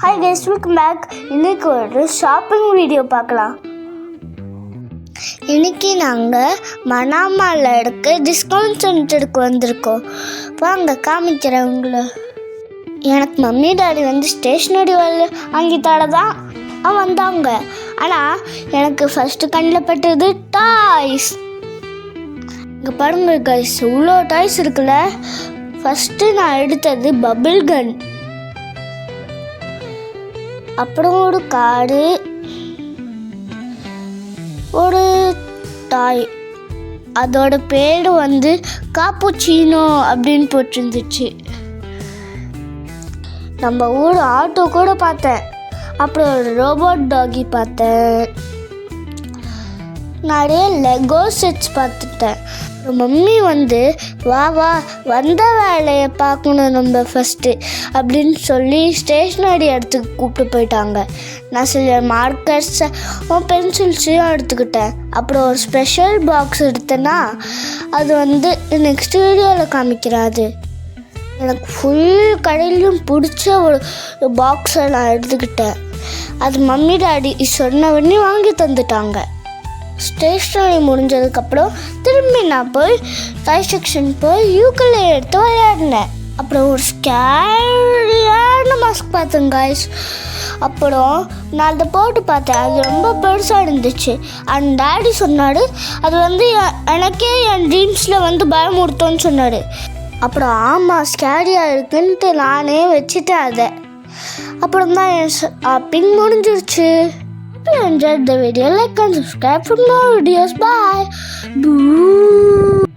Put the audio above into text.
Hi guys, welcome back. இன்றைக்கி ஒரு shopping video பார்க்கலாம். இன்றைக்கி நாங்கள் மணாமாவில் இருக்க டிஸ்கவுண்ட் சென்டருக்கு வந்திருக்கோம். வாங்க காமிக்கிறவங்கள. எனக்கு மம்மி டாடி ஸ்டேஷ்னரி வாங்கி தர தான் வந்தாங்க. ஆனால் எனக்கு ஃபஸ்ட்டு கண்ணில் பட்டது டாய்ஸ். இங்கே பாருங்க கைஸ், இவ்வளோ டாய்ஸ் இருக்குல்ல. ஃபஸ்ட்டு நான் எடுத்தது பபிள் கன், அப்புறம் ஒரு காடு, ஒரு டாய். அதோட பேர் காப்புச்சீனோ அப்படின்னு போட்டிருந்துச்சு. நம்ம ஊர் ஆட்டோ கூட பார்த்தேன். அப்புறம் ஒரு ரோபோட் டாகி பார்த்தேன். நிறைய லெகோ செட்ஸ் பார்த்துட்டேன். மம்மி வா வா வந்த வேலையை பார்க்கணும் நம்ம ஃபஸ்ட்டு அப்படின்னு சொல்லி ஸ்டேஷ்னரி இடத்துக்கு கூப்பிட்டு போயிட்டாங்க. நான் சில மார்க்கர்ஸ் பென்சில்ஸையும் எடுத்துக்கிட்டேன். அப்புறம் ஒரு ஸ்பெஷல் பாக்ஸ் எடுத்தேன்னா அது நெக்ஸ்ட் வீடியோவில் காமிக்கிறாது. எனக்கு ஃபுல் கடையிலையும் பிடிச்ச ஒரு பாக்ஸை நான் எடுத்துக்கிட்டேன். அது மம்மி டாடி சொன்ன உடனே வாங்கி தந்துட்டாங்க. ஸ்டேஷ்னரி முடிஞ்சதுக்கப்புறம் திரும்பி நான் போய் டாய் செக்ஷன் போய் யூக்கலை எடுத்து விளையாடினேன். அப்புறம் ஒரு ஸ்கேரியான மாஸ்க் பார்த்தேன் காய்ஸ். அப்புறம் நான் அதை போட்டு பார்த்தேன். அது ரொம்ப பெருசாக இருந்துச்சு. அண்ட் டாடி சொன்னார் அது எனக்கே என் ட்ரீம்ஸில் பயமுறுத்தோன்னு சொன்னார். அப்புறம் ஆமாம், ஸ்கேரியாக இருக்குன்ட்டு நானே வச்சுட்டேன் அதை. அப்புறம் தான் என் பின் முடிஞ்சிருச்சு. If you enjoyed the video, like and subscribe for more videos. Bye. Boo.